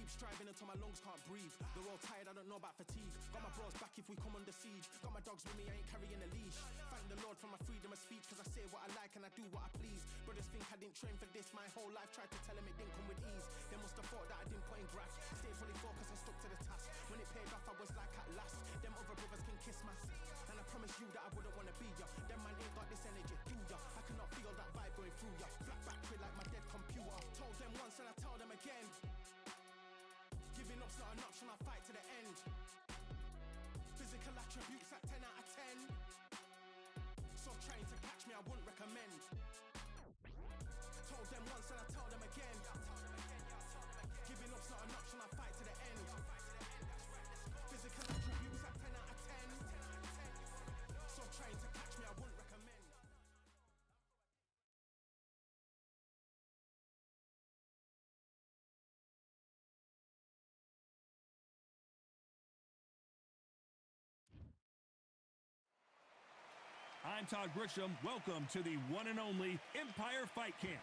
keep striving until my lungs can't breathe. They're all tired, I don't know about fatigue. Got my bros back if we come under siege. Got my dogs with me, I ain't carrying a leash. Thank the Lord for my freedom of speech, cause I say what I like and I do what I please. Brothers think I didn't train for this, my whole life tried to tell them it didn't come with ease. They must have thought that I didn't put in graft. Stayed fully focused and stuck to the task. When it paid off, I was like at last. Them other brothers can kiss my ass. And I promise you that I wouldn't wanna be ya. Them man ain't got this energy, do ya? I cannot feel that vibe going through ya. Flat battery like my dead computer. Told them once and I tell them again. Giving up's not an option, I'll fight to the end. Physical attributes at 10 out of 10. So trying to catch me, I wouldn't recommend. Told them once and I tell them again. Giving up's not an option, I'll fight to the end. Physical attributes at 10 out of 10. So trying to catch me, I wouldn't recommend. I'm Todd Grisham. Welcome to the one and only Empire Fight Camp.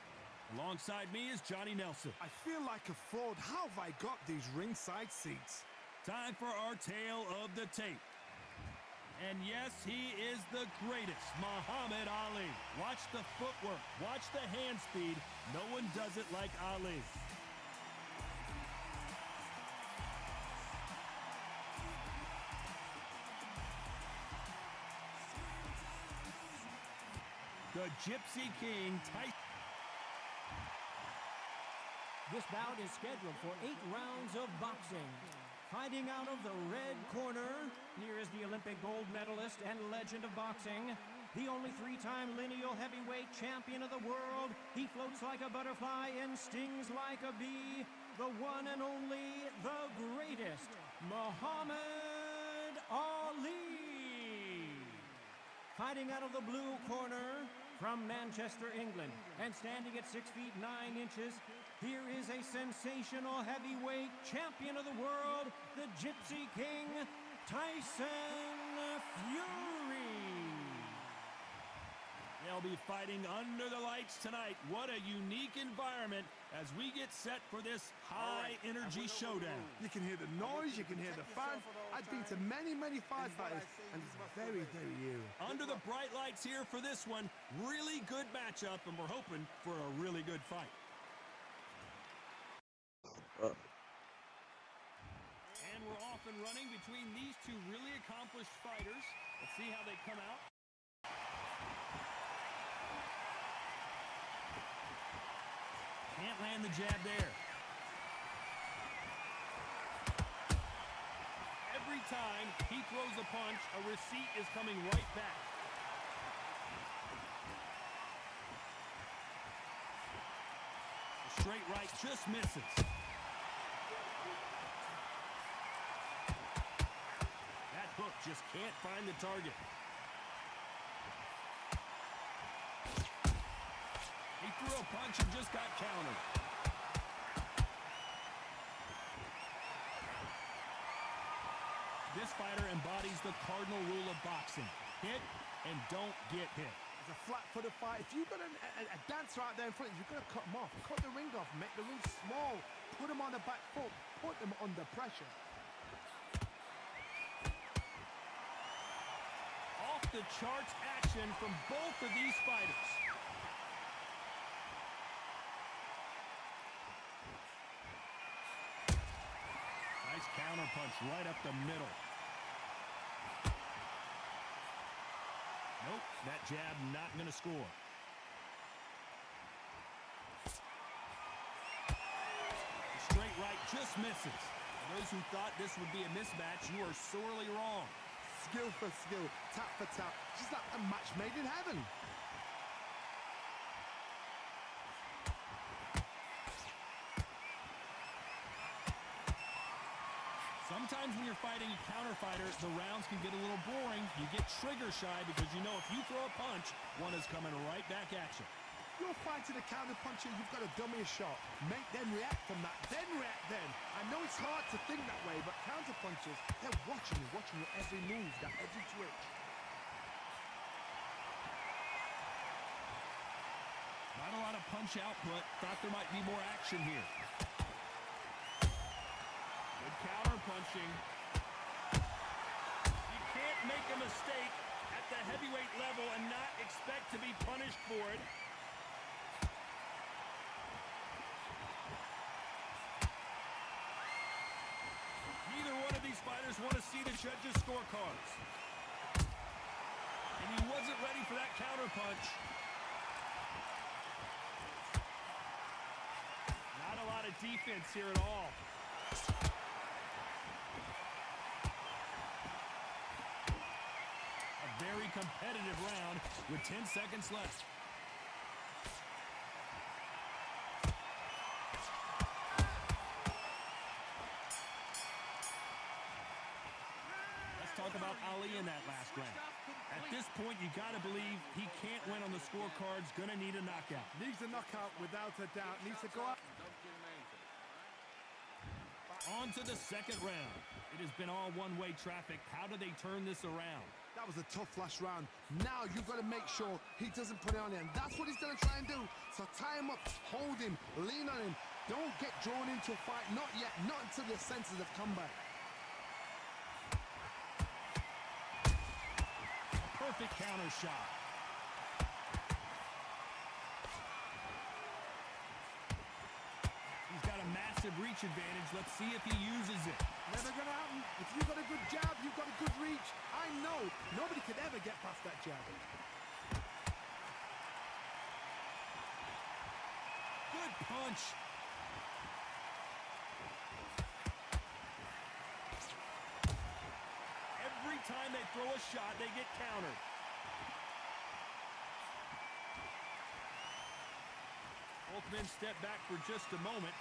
Alongside me is Johnny Nelson. I feel like a fraud. How have I got these ringside seats? Time for our tale of the tape. And yes, he is the greatest, Muhammad Ali. Watch the footwork, watch the hand speed. No one does it like Ali. The Gypsy King, Tyson. This bout is scheduled for 8 rounds of boxing. Fighting out of the red corner, here is the Olympic gold medalist and legend of boxing, the only 3-time lineal heavyweight champion of the world. He floats like a butterfly and stings like a bee. The one and only, the greatest, Muhammad Ali. Fighting out of the blue corner, from Manchester, England, and standing at 6 feet 9 inches, here is a sensational heavyweight champion of the world, the Gypsy King, Tyson Fury. They'll be fighting under the lights tonight. What a unique environment as we get set for this high-energy showdown. You can hear the noise, you can hear the fans. I've been to many, many firefighters, and it's very, very eerie. Under the bright lights here for this one, really good matchup, and we're hoping for a really good fight. And we're off and running between these two really accomplished fighters. Let's see how they come out. Can't land the jab there. Every time he throws a punch, a receipt is coming right back. The straight right just misses. That hook just can't find the target. He threw a punch and just got countered. This fighter embodies the cardinal rule of boxing. Hit and don't get hit. It's a flat-footed fight. If you've got a dancer out there in front of you, you've got to cut them off. Cut the ring off, make the ring small. Put them on the back foot. Put them under pressure. Off the charts action from both of these fighters. Nice counter punch right up the middle. Nope, that jab not going to score. The straight right just misses. For those who thought this would be a mismatch, you are sorely wrong. Skill for skill, tap for tap. Just like a match made in heaven. Sometimes when you're fighting a counter fighter, the rounds can get a little boring. You get trigger shy because you know if you throw a punch, one is coming right back at you. You're fighting a counter puncher, you've got to dummy a shot. Make them react from that, then react then. I know it's hard to think that way, but counter punchers, they're watching your every move, that every twitch. Not a lot of punch output. Thought there might be more action here. pushing. You can't make a mistake at the heavyweight level and not expect to be punished for it. Neither one of these fighters want to see the judges' scorecards. And he wasn't ready for that counterpunch. Not a lot of defense here at all. A very competitive round with 10 seconds left. Let's talk about Ali in that last round. At this point, you got to believe he can't win on the scorecards. Going to need a knockout. Needs a knockout without a doubt. Needs to go out. On to the second round. It has been all one-way traffic. How do they turn this around? That was a tough last round. Now you've got to make sure he doesn't put it on him. That's what he's going to try and do. So tie him up, hold him, lean on him. Don't get drawn into a fight. Not yet. Not until your senses have come back. Perfect counter shot. He's got a massive reach advantage. Let's see if he uses it. Never gonna happen. If you've got a good jab, you've got a good reach. I know nobody could ever get past that jab. Good punch. Every time they throw a shot, they get countered. Both men step back for just a moment.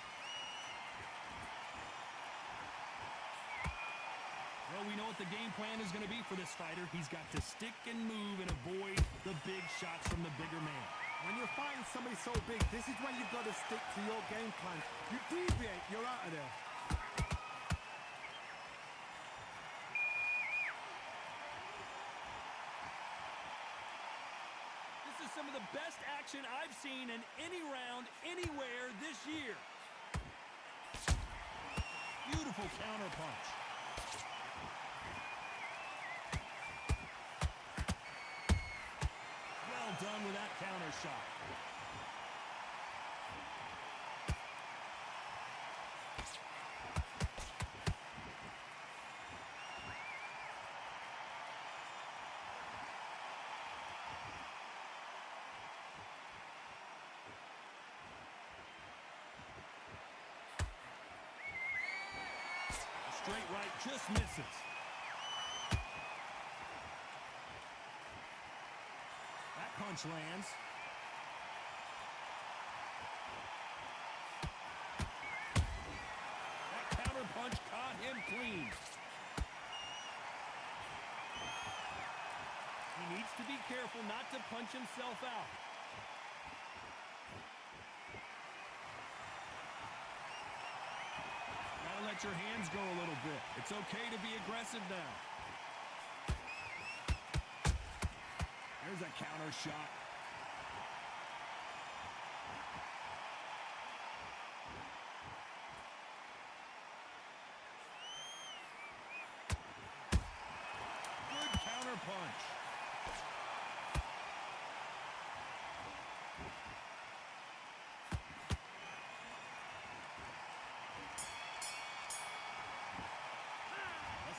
Well, we know what the game plan is going to be for this fighter. He's got to stick and move and avoid the big shots from the bigger man. When you're fighting somebody so big, this is when you've got to stick to your game plan. You deviate, you're out of there. This is some of the best action I've seen in any round, anywhere this year. Beautiful counterpunch. Well done with that counter shot. Straight right just misses. That punch lands. That counter punch caught him clean. He needs to be careful not to punch himself out. Let your hands go a little bit. It's okay to be aggressive now. There's a counter shot. Good counter punch.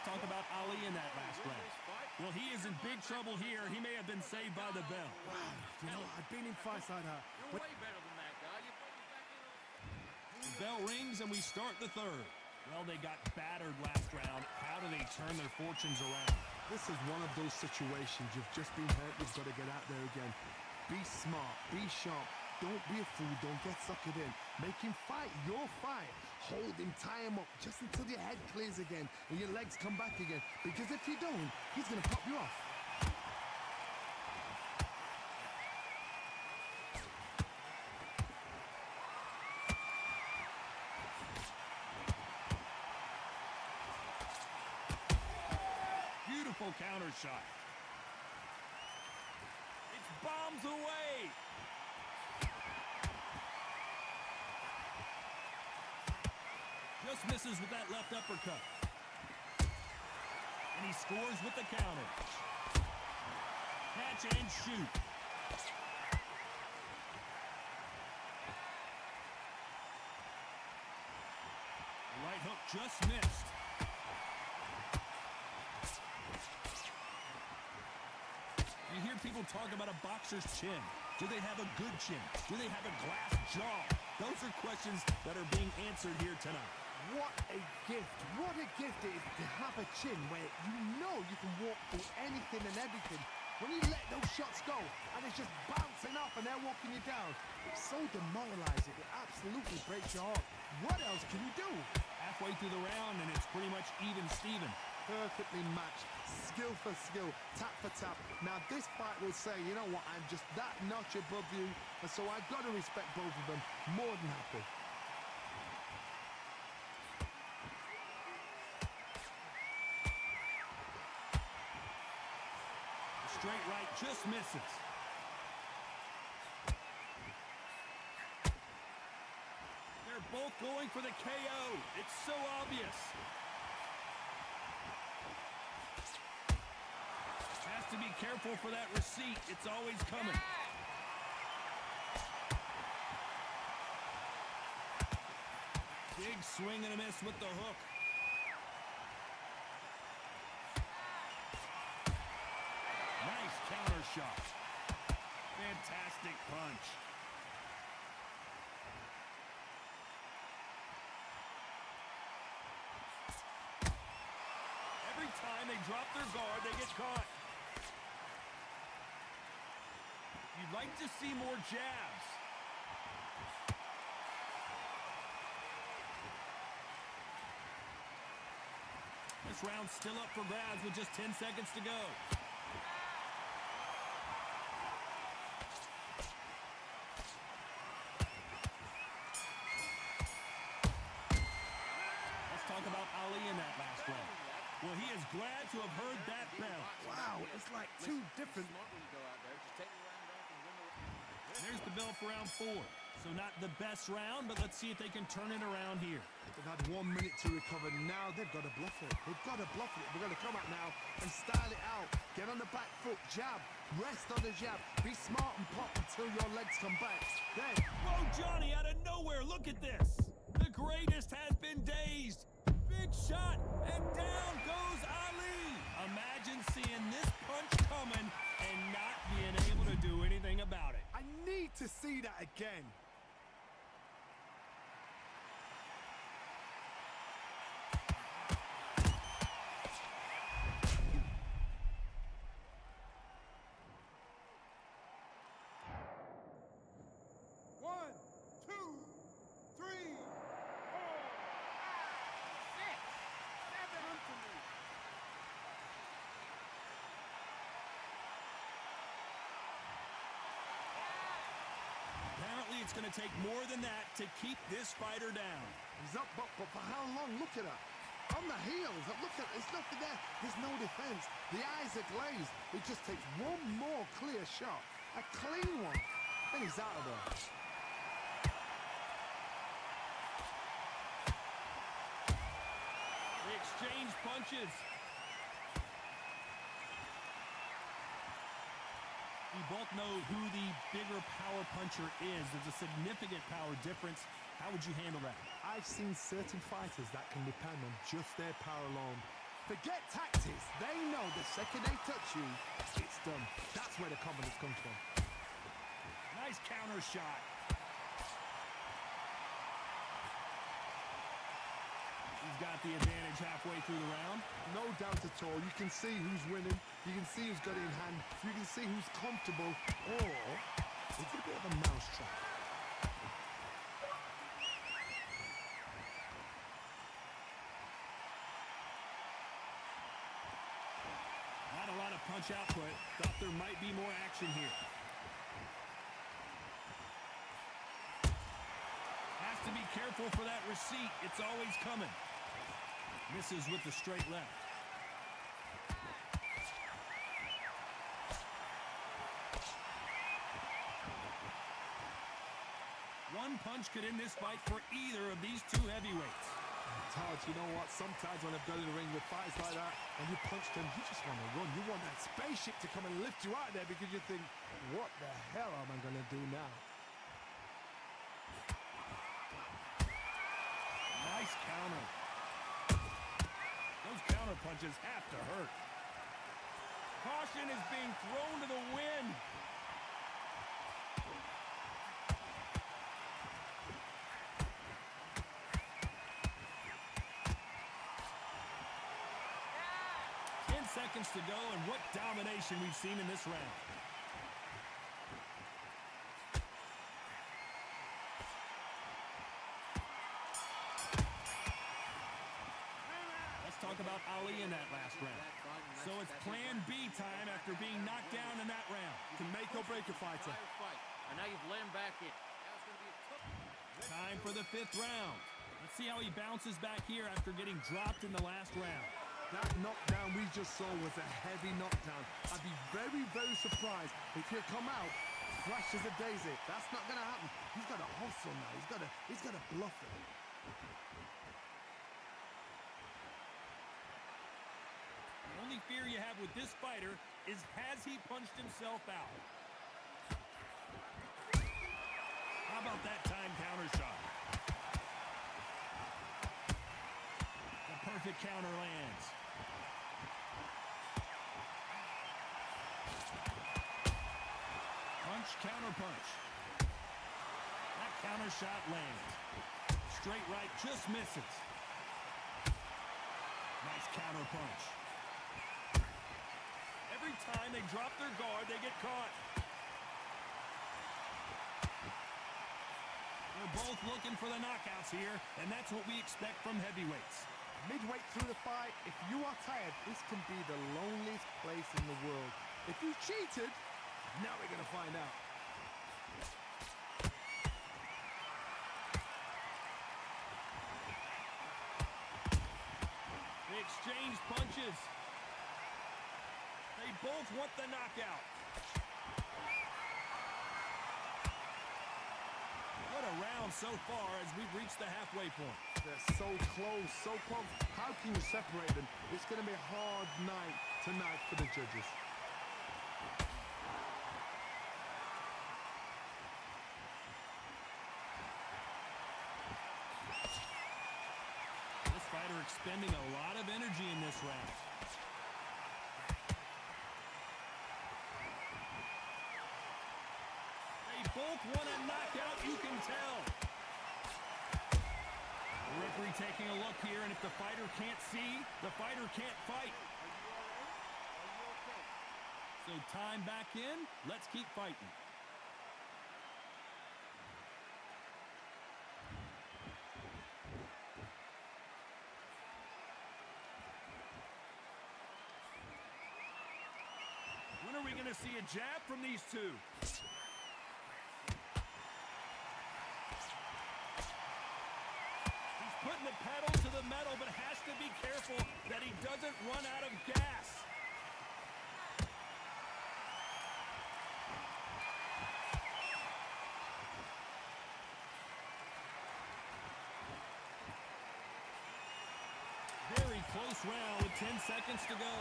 Talk about Ali in that last round. Well, he is in big trouble here. He may have been saved by the bell. Wow, you know, I've been in fights like that. You're way better than that guy. You put me back in. The bell rings and we start the third. Well, they got battered last round. How do they turn their fortunes around? This is one of those situations. You've just been hurt. You've got to get out there again. Be smart. Be sharp. Don't be a fool. Don't get suckered in. Make him fight your fight. Hold him, tie him up, just until your head clears again and your legs come back again. Because if you don't, he's going to pop you off. Beautiful counter shot. It's bombs away. Just misses with that left uppercut. he scores with the counter. Catch and shoot. The right hook just missed. You hear people talk about a boxer's chin. Do they have a good chin? Do they have a glass jaw? Those are questions that are being answered here tonight. What a gift. What a gift it is to have a chin where you know you can walk through anything and everything. When you let those shots go and it's just bouncing off and they're walking you down, it's so demoralizing. It absolutely breaks your heart. What else can you do? Halfway through the round and it's pretty much even Steven. Perfectly matched, skill for skill, tap for tap. Now this fight will say, you know what, I'm just that notch above you, and so I've got to respect both of them. More than happy. The straight right just misses. They're both going for the KO. It's so obvious. Has to be careful for that receipt. It's always coming. Big swing and a miss with the hook. Nice counter shot. Fantastic punch. Every time they drop their guard, they get caught. You'd like to see more jabs. This round's still up for grabs with just 10 seconds to go. Let's talk about Ali in that last round. Well, he is glad to have heard that bell. Wow, it's like two different... Smart when you go out there. Just take the round off and win the... There's the bell for round 4. So not the best round, but let's see if they can turn it around here. They've had 1 minute to recover. Now they've got to bluff it. They've got to bluff it. They've got to come out now and style it out. Get on the back foot, jab, rest on the jab. Be smart and pop until your legs come back. Then... Whoa, Johnny, out of nowhere, look at this. The greatest has been dazed. Big shot, and down goes Ali. Imagine seeing this punch coming and not being able to do anything about it. I need to see that again. Apparently, it's going to take more than that to keep this fighter down. He's up, but for how long? Look at her. On the heels. Look at it. There's nothing there. There's no defense. The eyes are glazed. It just takes one more clear shot. A clean one. And he's out of there. They exchange punches. We both know who the bigger power puncher is. There's a significant power difference. How would you handle that? I've seen certain fighters that can depend on just their power alone. Forget tactics. They know the second they touch you, it's done. That's where the confidence comes from. Nice counter shot. He's got the advantage halfway through the round. No doubt at all. You can see who's winning. You can see who's got it in hand. You can see who's comfortable. Or it's a bit of a mousetrap. Not a lot of punch output. Thought there might be more action here. Has to be careful for that receipt. It's always coming. Misses with the straight left. One punch could end this fight for either of these two heavyweights. Todd, you know what? Sometimes when I've got in the ring with fights like that, and you punch them, you just want to run. You want that spaceship to come and lift you out there because you think, what the hell am I going to do now? Nice counter. Those counter punches have to hurt. Caution is being thrown to the wind. Seconds to go, and what domination we've seen in this round. Let's talk about Ali in that last round. So it's plan B time after being knocked down in that round. Can make or break a fighter. And now you've let him back in. Now it's going to be a tough... Time for the 5th round. Let's see how he bounces back here after getting dropped in the last round. That knockdown we just saw was a heavy knockdown. I'd be very, very surprised if he'll come out fresh as a daisy. That's not going to happen. He's got to hustle now. He's got to bluff it. The only fear you have with this fighter is, has he punched himself out? How about that time counter shot? The perfect counter lands. Punch, counter punch. That counter shot lands. Straight right just misses. Nice counter punch. Every time they drop their guard, they get caught. They're both looking for the knockouts here, and that's what we expect from heavyweights. Midway through the fight, if you are tired, this can be the loneliest place in the world. If you cheated, now we're going to find out. They exchange punches. They both want the knockout. What a round so far as we've reached the halfway point. They're so close, so close. How can you separate them? It's going to be a hard night tonight for the judges. This fighter expending a lot of energy in this round. They both want a knockout, you can tell. The referee taking a look here, and if the fighter can't see, the fighter can't fight. So time back in, let's keep fighting. When are we going to see a jab from these two? Putting the pedal to the metal, but has to be careful that he doesn't run out of gas. Very close round with 10 seconds to go.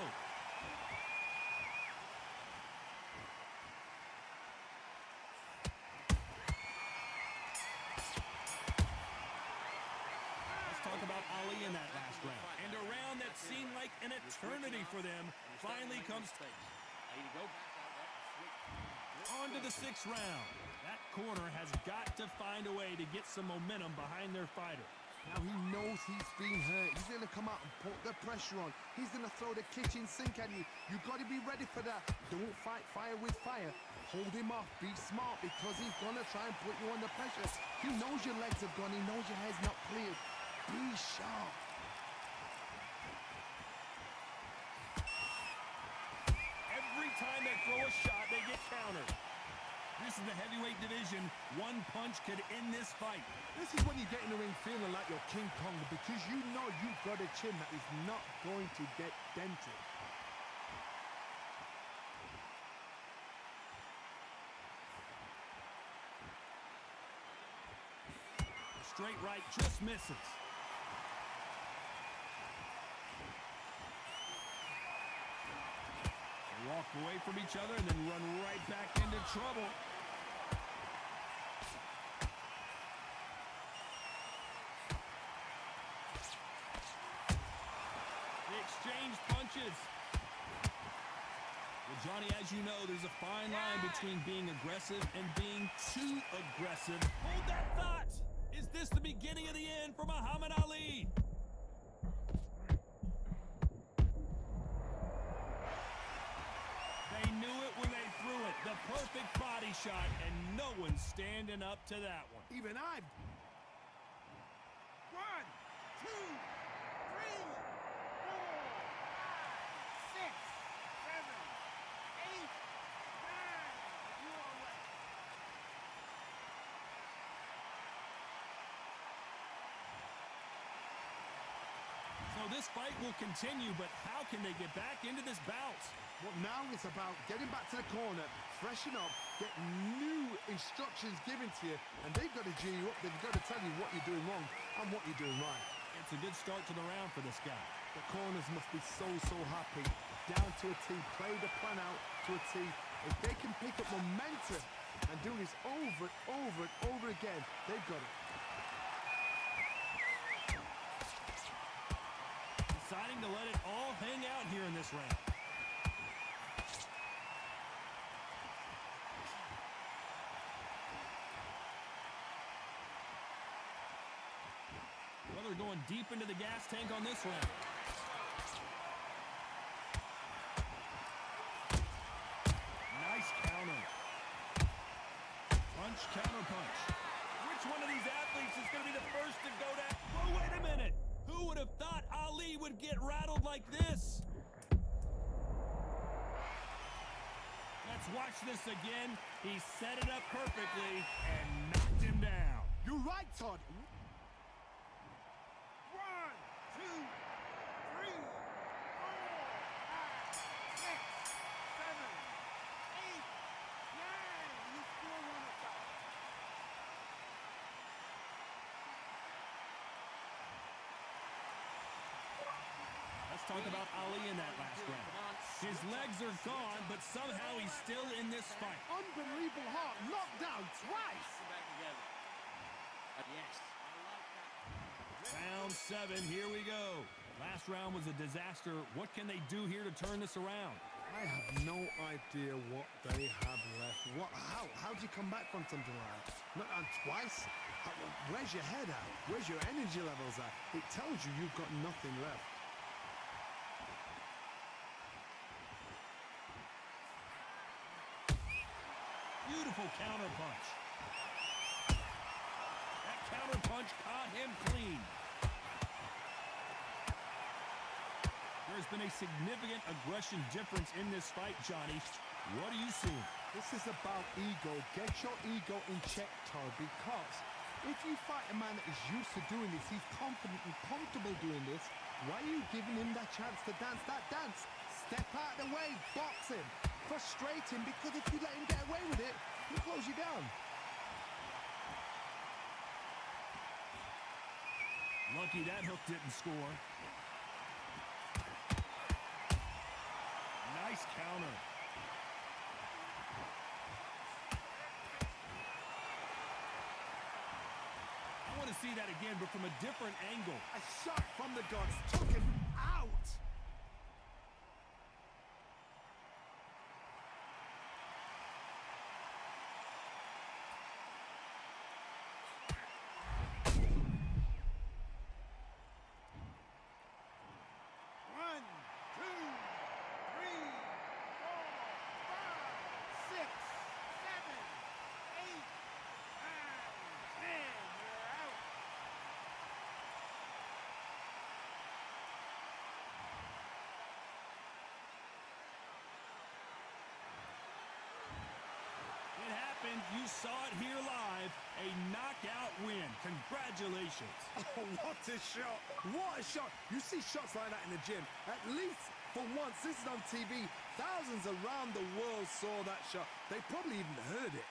In that last round, and a round that seemed like an eternity for them finally comes on to the 6th round. That corner has got to find a way to get some momentum behind their fighter. Now he knows he's being hurt. He's going to come out and put the pressure on. He's going to throw the kitchen sink at you. You've got to be ready for that. Don't fight fire with fire. Hold him off. Be smart, because he's going to try and put you under pressure. He knows your legs are gone. He knows your head's not cleared. Be sharp. Every time they throw a shot, they get countered. This is the heavyweight division. One punch could end this fight. This is when you get in the ring feeling like you're King Kong, because you know you've got a chin that is not going to get dented. Straight right just misses. away from each other and then run right back into trouble. They exchange punches. Well, Johnny, as you know, there's a fine line between being aggressive and being too aggressive. Hold that thought! Is this the beginning of the end for Muhammad Ali? They knew it when they threw it. The perfect body shot, and no one's standing up to that one. Even I. 1, 2, 3, 4, 5, 6, 7, 8, 9. You all right? So this fight will continue, but how can they get back into this bout? Well, now it's about getting back to the corner, freshen up, get new instructions given to you, and they've got to G you up. They've got to tell you what you're doing wrong and what you're doing right. It's a good start to the round for this guy. The corners must be so happy. Down to a T, play the plan out to a T. If they can pick up momentum and do this over and over and over again, they've got it. Deciding to let it all hang out here in this round. Well, they're going deep into the gas tank on this round. Nice counter. Punch, counter punch. Which one of these athletes is going to be the first to go down? Oh, wait a minute. Who would have thought Ali would get rattled like this? Let's watch this again. He set it up perfectly and knocked him down. You're right, Todd. 1, 2, 3, 4, 5, 6, 7, 8, 9. You still want to fight? Let's talk about Ali in that last round. His legs are gone, but somehow he's still in this fight. Unbelievable heart, knocked down twice. Come back together. Yes. I like that. Round 7, here we go. Last round was a disaster. What can they do here to turn this around? I have no idea what they have left. How do you come back from something like that? Not twice? Where's your head at? Where's your energy levels at? It tells you you've got nothing left. Beautiful counter punch. That counter punch caught him clean. There's been a significant aggression difference in this fight, Johnny. What are you seeing? This is about ego. Get your ego in check, Todd, because if you fight a man that is used to doing this, he's confident and comfortable doing this, why are you giving him that chance to dance that dance? Step out of the way, box him, frustrate him, because if you let him get away with it, he'll close you down. Lucky that hook didn't score. Nice counter. I want to see that again, but from a different angle. A shot from the gods took him out. You saw it here live, a knockout win. Congratulations. Oh, what a shot. What a shot. You see shots like that in the gym. At least for once, this is on TV. Thousands around the world saw that shot. They probably even heard it.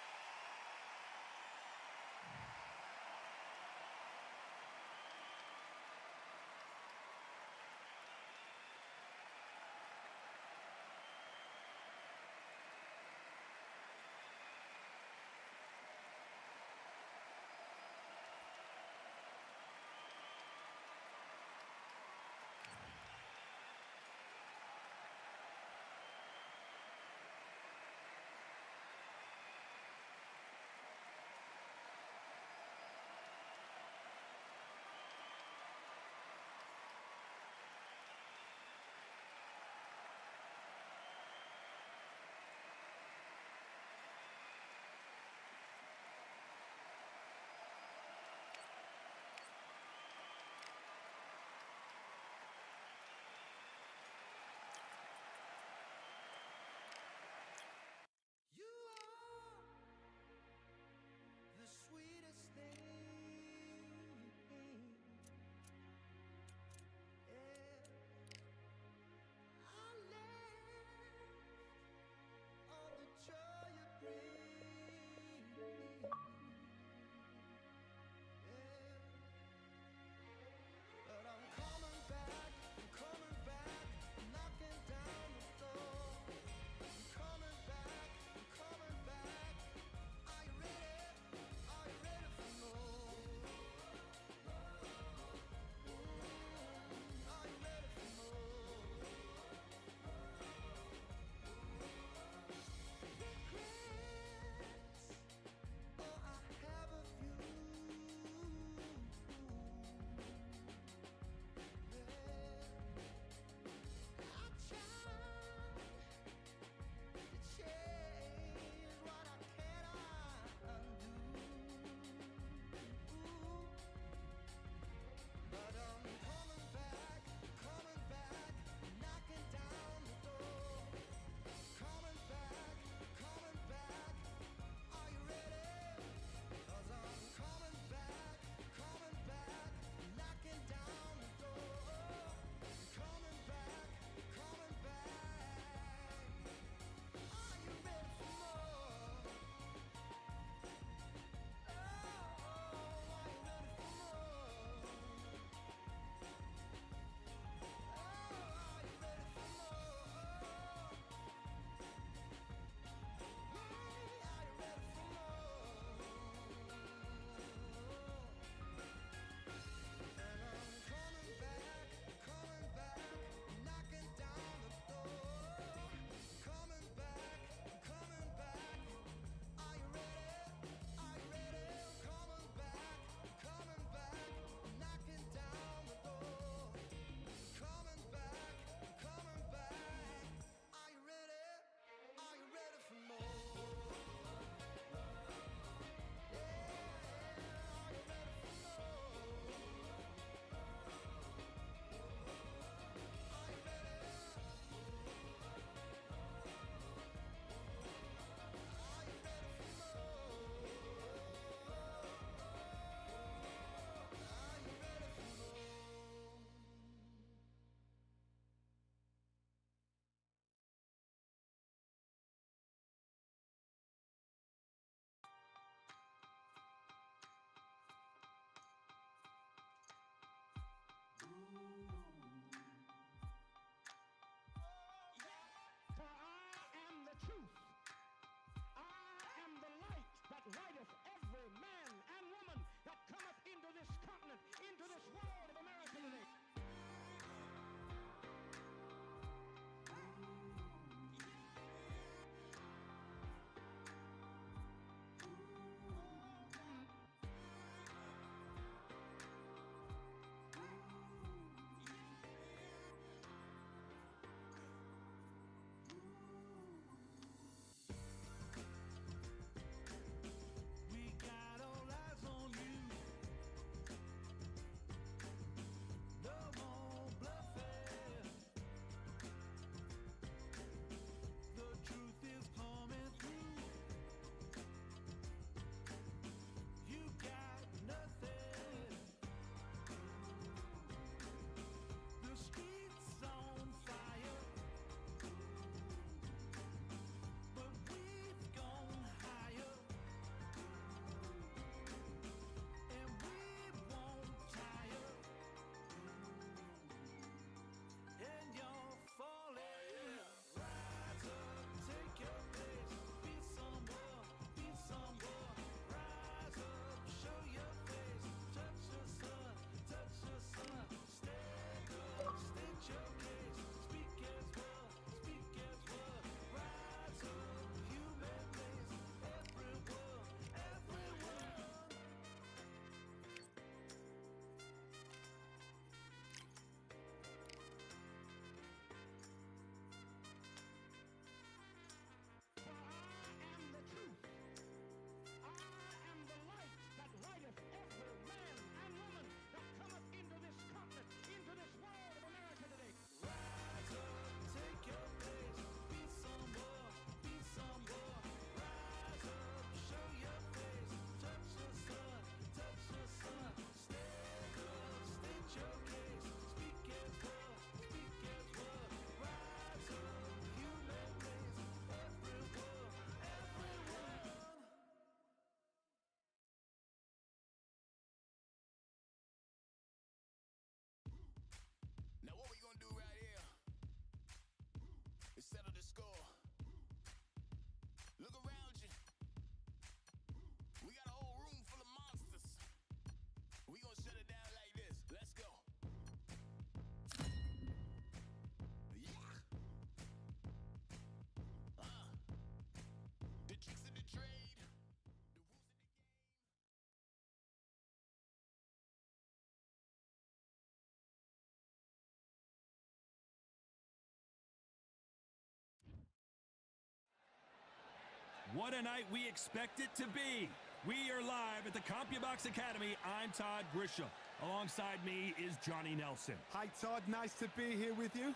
What a night we expect it to be. We are live at the CompuBox Academy. I'm Todd Grisham. Alongside me is Johnny Nelson. Hi, Todd. Nice to be here with you.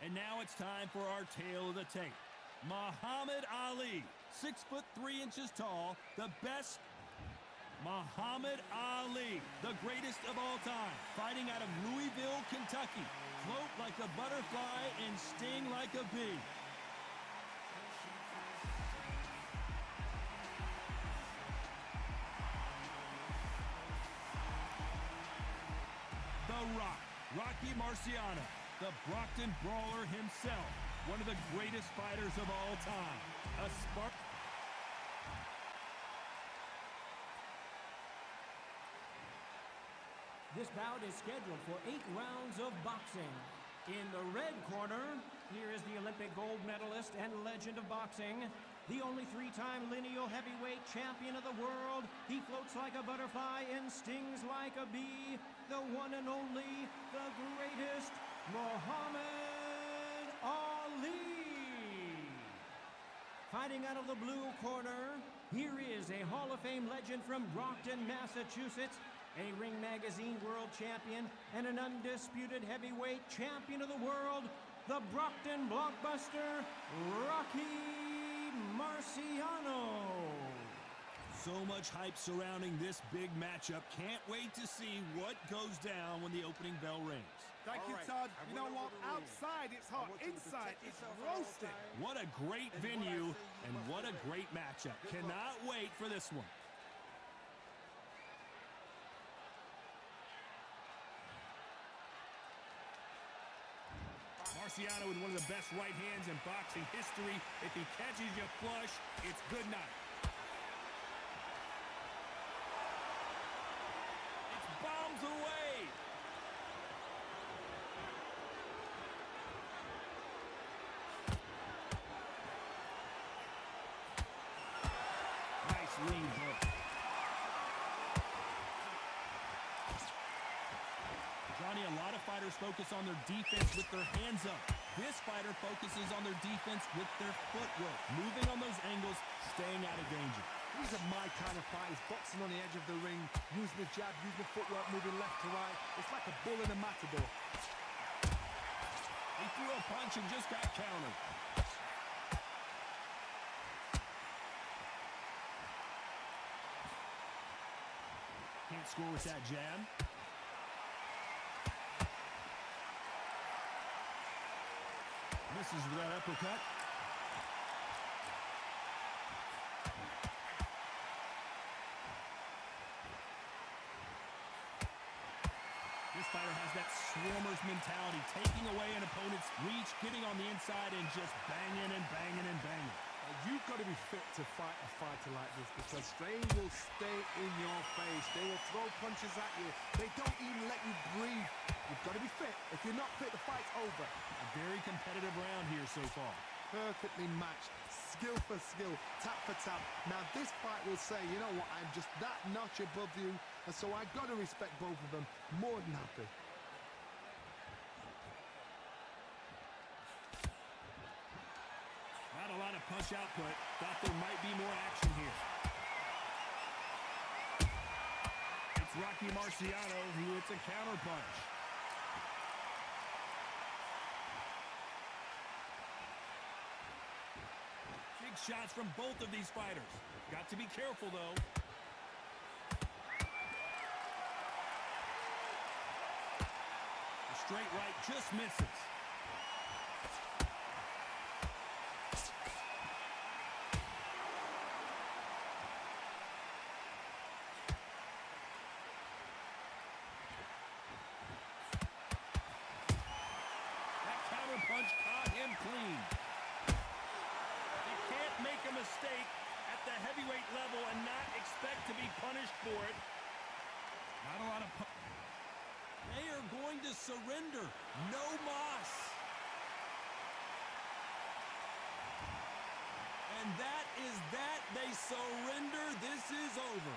And now it's time for our tale of the tape. Muhammad Ali, 6'3" tall, the best. Muhammad Ali, the greatest of all time, fighting out of Louisville, Kentucky. Float like a butterfly and sting like a bee. The Rock, Rocky Marciano, the Brockton Brawler himself, one of the greatest fighters of all time. A spark. This bout is scheduled for 8 rounds of boxing. In the red corner, here is the Olympic gold medalist and legend of boxing, the only 3-time lineal heavyweight champion of the world. He floats like a butterfly and stings like a bee. The one and only, the greatest, Muhammad Ali. Fighting out of the blue corner, here is a Hall of Fame legend from Brockton, Massachusetts, a Ring Magazine world champion and an undisputed heavyweight champion of the world, the Brockton blockbuster, Rocky Marciano. So much hype surrounding this big matchup. Can't wait to see what goes down when the opening bell rings. Thank you, Todd. You know what? Outside, it's hot. Inside, it's roasting. What a great venue and what a great matchup. Cannot wait for this one. Marciano with one of the best right hands in boxing history. If he catches you flush, it's good night. It's bombs away. Nice lead hook. Johnny, a lot of fighters focus on their defense with their hands up. This fighter focuses on their defense with their footwork, moving on those angles, staying out of danger. These are my kind of fighters, boxing on the edge of the ring, using the jab, using the footwork, moving left to right. It's like a bull in a matador. He threw a punch and just got countered. Can't score with that jab. Misses with that uppercut. This fighter has that swarmer's mentality, taking away an opponent's reach, getting on the inside and just banging and banging and banging. You've got to be fit to fight a fighter like this because they will stay in your face. They will throw punches at you. They don't even let you breathe. You've got to be fit. If you're not fit, the fight's over. A very competitive round here so far. Perfectly matched. Skill for skill, tap for tap. Now this fight will say, you know what, I'm just that notch above you, and so I've got to respect both of them. More than happy. Not a lot of punch output. Thought there might be more action here. It's Rocky Marciano who hits a counter punch. Big shots from both of these fighters. Got to be careful, though. The straight right just misses. Punch caught him clean. You can't make a mistake at the heavyweight level and not expect to be punished for it. Not a lot of They are going to surrender. No mas. And that is that. They surrender. This is over.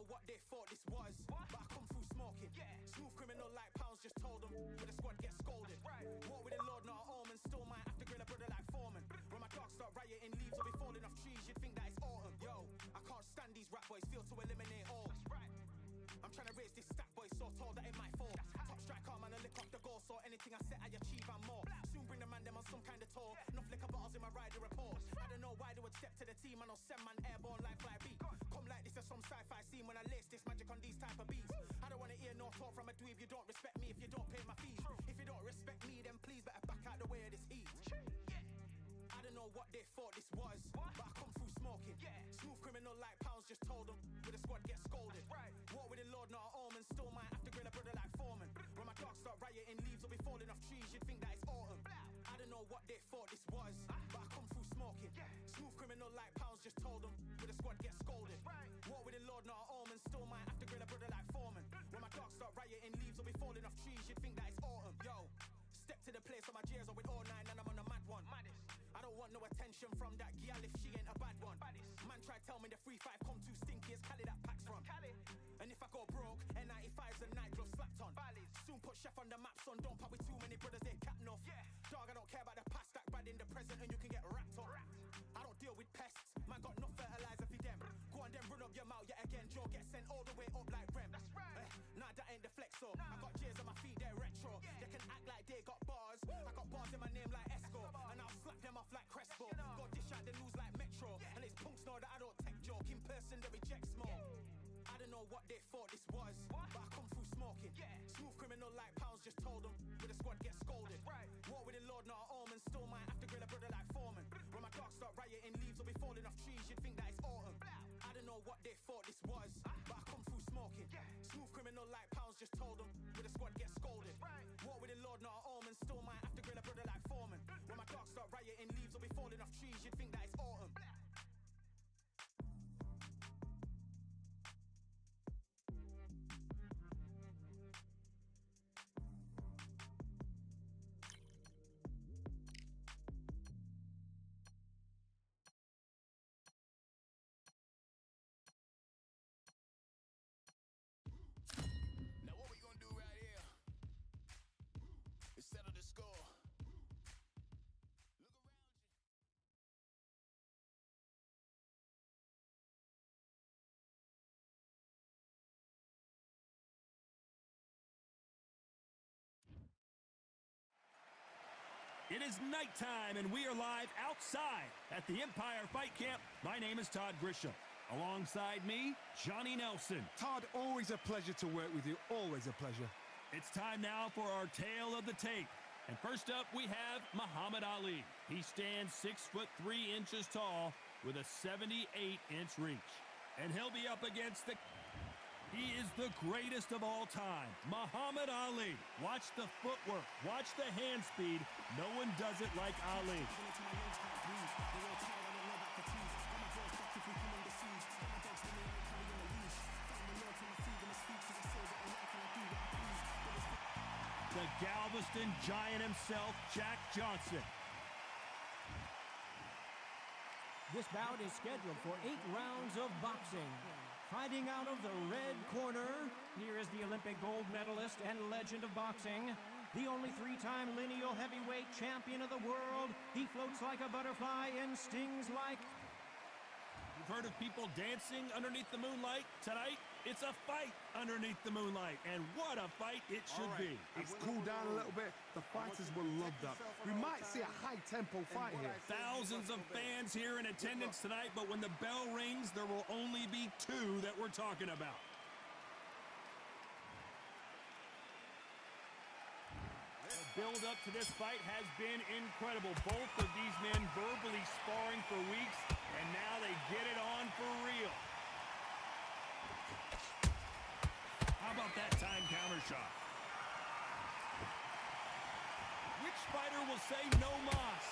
know what they thought this was, but I come through smoking. Smooth criminal like pounds, just told them, with the squad get scolded. War with the Lord, not an omen, still might have to grill a brother like Foreman. When my dogs start rioting, leaves will be falling off trees, you'd think that it's autumn. Yo, I can't stand these rap boys, feel to eliminate all. I'm trying to raise this stack, boy, so tall that it might fall. Top striker, man, I lick off the goal, so anything I set, I achieve and more. Soon bring the man them on some kind of tour. Enough liquor bottles in my rider report. I don't know why they would step to the team, and I'll send man airborne like fly beat. Come like this as some sci-fi scene when I lace this magic on these type of beats. I don't wanna hear no talk from a dweeb. You don't respect me if you don't pay my fees. If you don't respect me, then please better back out the way of this heat. I don't know what they thought this was, but I come through smoking. Smooth criminal like pounds, just told them, with the squad get scolded. War with the Lord, not an omen, still might have to grill a brother like Foreman. When my dogs start rioting, leaves will be falling off trees, you'd think that it's autumn. I don't know what they thought this was, but I come through smoking. Smooth criminal like pounds, just told them, with the squad get scolded. War with the Lord, not an omen, still might have to grill a brother like Foreman. When my dogs start rioting, leaves will be falling off trees, you'd think that it's autumn. Yo, step to the place on my jeers are with all nine and I'm on a mad one. I don't want no attention from that gal if she ain't a bad one. Man try tell me the 3-5 come too stinky, it's Cali that packs from. And if I go broke, N95s and nightgloves slapped on. Soon put chef on the map, son, don't pop with too many brothers, they cap enough. Dog, I don't care about the past, that bad in the present and you can get wrapped up. I don't deal with pests, man got no fertilizer for them. Go on then run up your mouth yet again, Joe get sent all the way up like Rem. Nah, that ain't the flexo, I got jeers on my feet, they're retro. They can act like they got bars, I got bars in my name like Esco. And I'll slap them off like Crespo. Go dish out the news like Metro. And it's punks know that I don't tech joke. In person they reject smoke. I don't know what they thought this was, but I come through smoking. Smooth criminal like pounds, just told them, with the squad get scolded. War with the Lord, not an omen, still might have to grill a brother like Foreman. When my dogs start rioting, leaves will be falling off trees, you'd think that it's autumn. I don't know what they thought this was, but I come through smoking. Smooth criminal like pounds, just told them, with the squad get scolded. War with the Lord, not an omen, still might have to grill a brother like Foreman. When my dogs start rioting, leaves will be falling off trees, you'd think that it's autumn. Now what we gonna do right here is settle the score. Look around you. It is nighttime, and we are live outside at the Empire Fight Camp. My name is Todd Grisham. Alongside me, Johnny Nelson. Todd, always a pleasure to work with you. Always a pleasure. It's time now for our tale of the tape. And first up, we have Muhammad Ali. He stands 6'3" tall with a 78-inch reach. And he'll be up against the... He is the greatest of all time, Muhammad Ali. Watch the footwork, watch the hand speed. No one does it like Ali. The Galveston giant himself, Jack Johnson. This bout is scheduled for 8 rounds of boxing. Fighting out of the red corner, here is the Olympic gold medalist and legend of boxing, the only 3-time lineal heavyweight champion of the world. He floats like a butterfly and stings like... You've heard of people dancing underneath the moonlight? Tonight, it's a fight underneath the moonlight, and what a fight it should be. It's cooled down a little bit. The fighters will love that. We might see a high-tempo fight here. Thousands of fans here in attendance tonight, but when the bell rings, there will only be 2 that we're talking about. The build-up to this fight has been incredible. Both of these men verbally sparring for weeks, and now they get it on for real. How about that time counter shot? Which fighter will say no mas?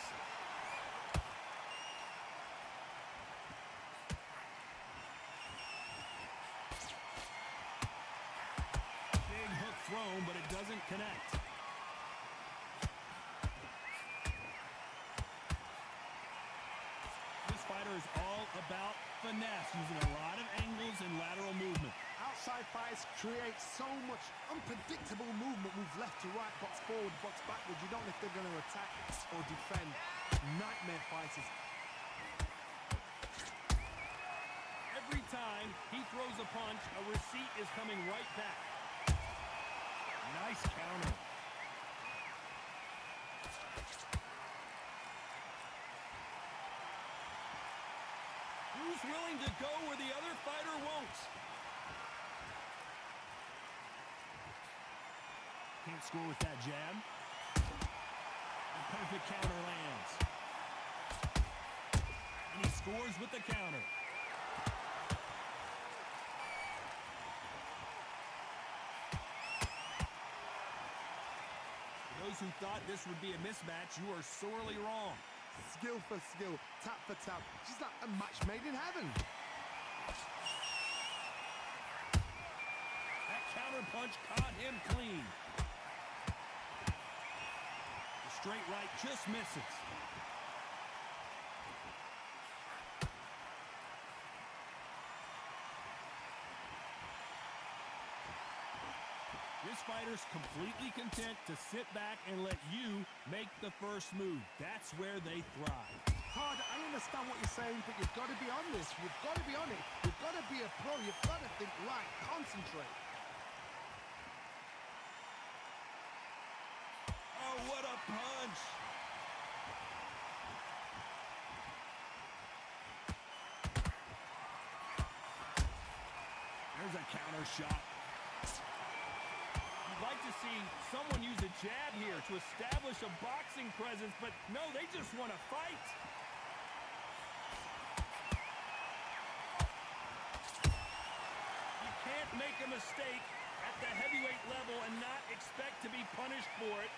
Big hook thrown, but it doesn't connect. This fighter is all about finesse, using a lot of angles and lateral movement. Outside fighters create so much unpredictable movement. Move left to right, box forward, box backwards. You don't know if they're going to attack or defend. Nightmare fighters. Every time he throws a punch, a receipt is coming right back. Nice counter. Who's willing to go where the other fighter won't? Can't score with that jab. A perfect counter lands. And he scores with the counter. For those who thought this would be a mismatch, you are sorely wrong. Skill for skill, tap for tap. Just like a match made in heaven. That counter punch caught him clean. The straight right just misses. This fighter's completely content to sit back and let you make the first move. That's where they thrive. Hard, I understand what you're saying, but you've got to be on this. You've got to be on it. You've got to be a pro. You've got to think right. Concentrate. Oh, what a punch! There's a counter shot. You'd like to see someone use a jab here to establish a boxing presence, but no, they just want to fight. You can't make a mistake at the heavyweight level and not expect to be punished for it.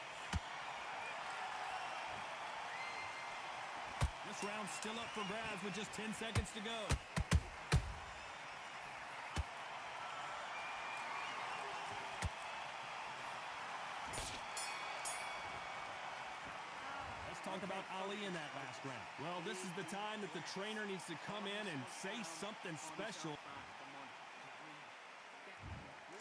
This round's still up for grabs with just 10 seconds to go. Talk about Ali in that last round. Well, this is the time that the trainer needs to come in and say something special.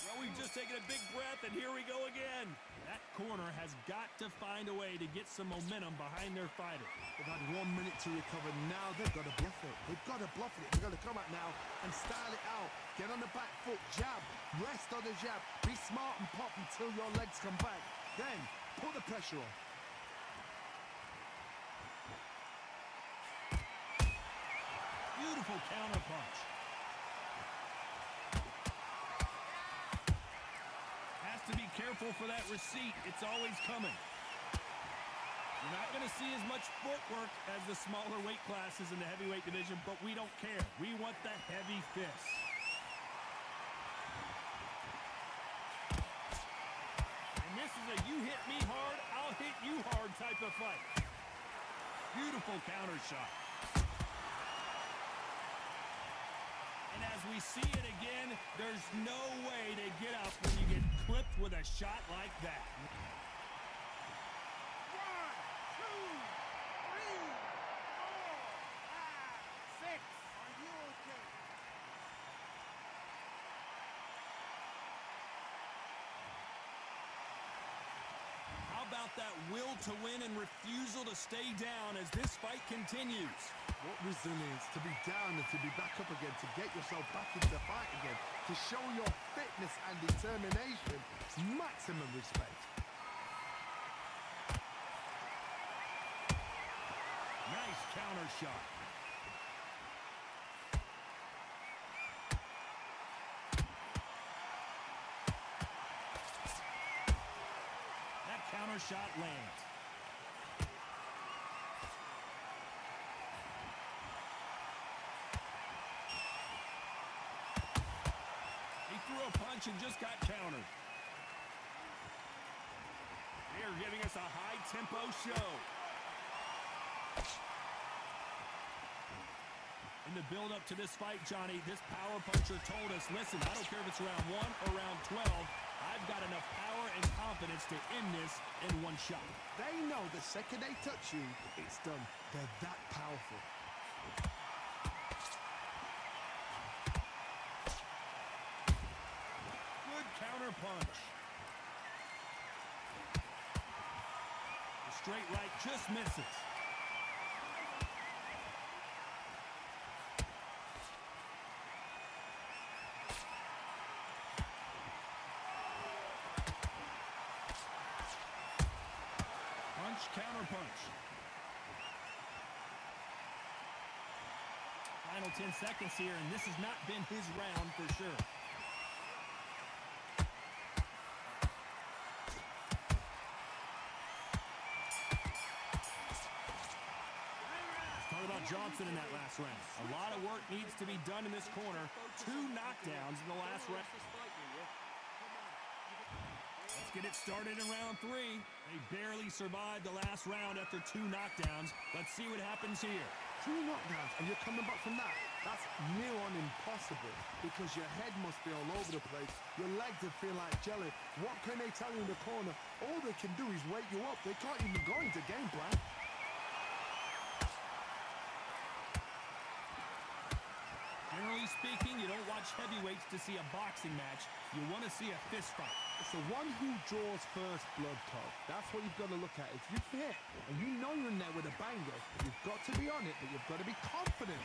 Well, we've just taken a big breath, and here we go again. That corner has got to find a way to get some momentum behind their fighter. They've had 1 minute to recover. Now they've got to bluff it. They've got to bluff it. They've got to come out now and style it out. Get on the back foot, jab, rest on the jab. Be smart and pop until your legs come back. Then, put the pressure on. Beautiful counter punch. Has to be careful for that receipt. It's always coming. You're not going to see as much footwork as the smaller weight classes in the heavyweight division, but we don't care. We want the heavy fists. And this is a you hit me hard, I'll hit you hard type of fight. Beautiful counter shot. And as we see it again, there's no way to get up when you get clipped with a shot like that. 1, 2, 3, 4, 5, 6. Are you okay? How about that will to win and refusal to stay down as this fight continues? What resilience to be down and to be back up again, to get yourself back into the fight again, to show your fitness and determination. Maximum respect. Nice counter shot. That counter shot lands. Threw a punch and just got countered. They are giving us a high-tempo show. In the build-up to this fight, Johnny, this power puncher told us, listen, I don't care if it's round 1 or round 12, I've got enough power and confidence to end this in one shot. They know the second they touch you, it's done. They're that powerful. straight right just misses. Punch, counter punch. Final 10 seconds here, and this has not been his round for sure. Talk about Johnson in that last round. A lot of work needs to be done in this corner. 2 knockdowns in the last round. Let's get it started in round 3. They barely survived the last round after 2 knockdowns. Let's see what happens here. 2 knockdowns and you're coming back from that. That's near on impossible because your head must be all over the place. Your legs would feel like jelly. What can they tell you in the corner? All they can do is wake you up. They can't even go into game plan. Generally speaking, you don't watch heavyweights to see a boxing match. You want to see a fist fight. It's the one who draws first blood, Todd. That's what you've got to look at. If you hit and you know you're in there with a banger, you've got to be on it, but you've got to be confident.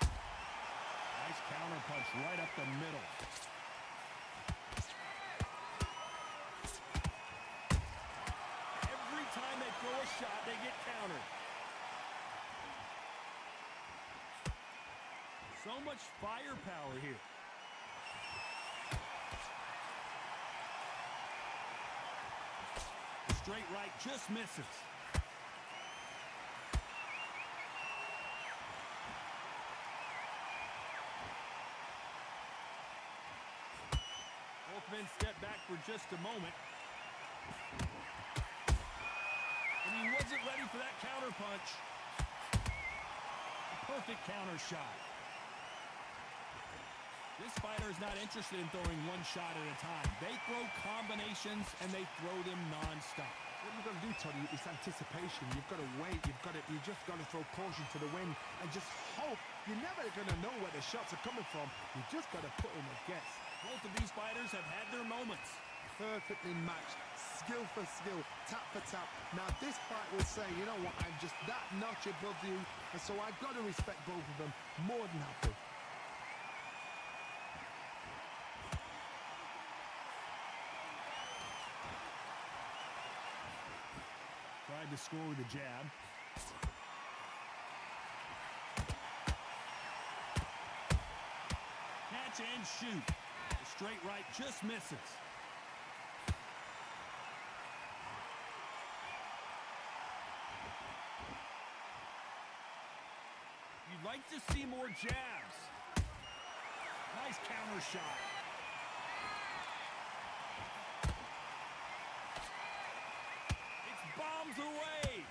Nice counter punch right up the middle. Every time they throw a shot, they get countered. So much firepower here. Straight right just misses. Both men step back for just a moment. And he wasn't ready for that counter punch. A perfect counter shot. This fighter is not interested in throwing one shot at a time. They throw combinations, and they throw them non-stop. What you've got to do, Toddy, is anticipation. You've got to wait. You just got to throw caution to the wind and just hope. You're never going to know where the shots are coming from. You just got to put in a guess. Both of these fighters have had their moments. Perfectly matched, skill for skill, tap for tap. Now this fight will say, you know what, I'm just that notch above you, and so I've got to respect both of them more than happy. Tried to score with a jab. Catch and shoot. The straight right just misses. You'd like to see more jabs. Nice counter shot. Bombs away.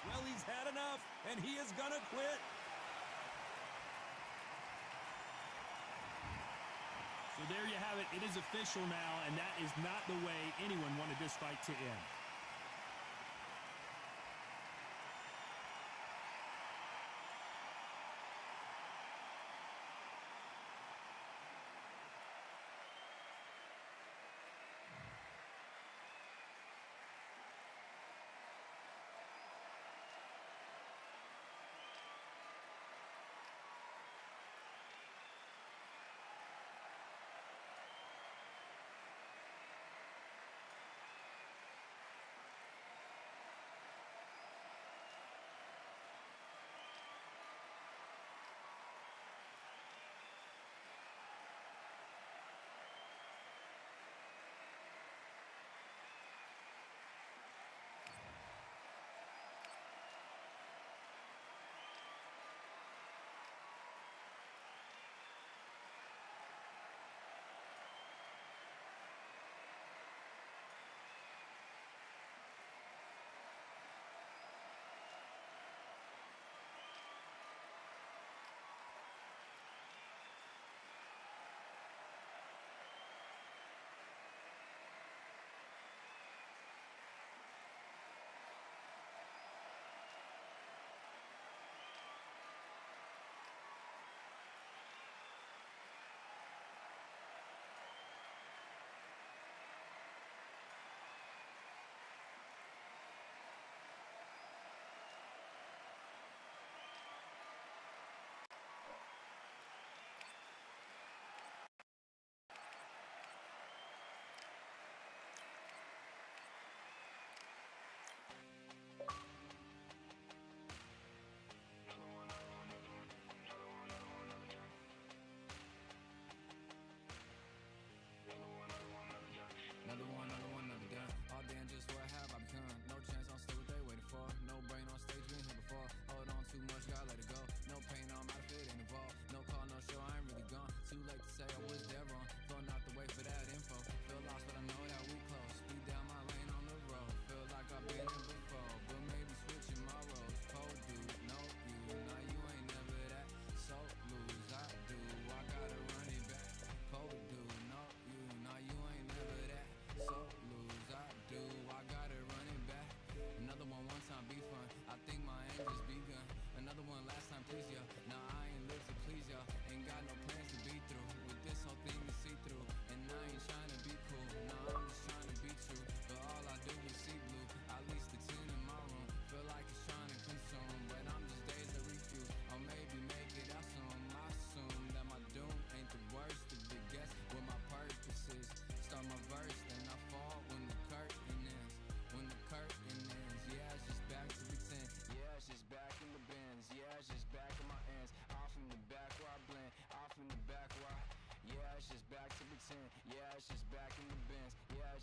Well, he's had enough, and he is gonna quit. So there you have it. It is official now, and that is not the way anyone wanted this fight to end.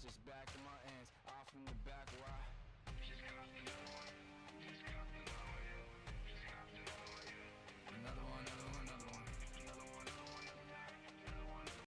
bounces back.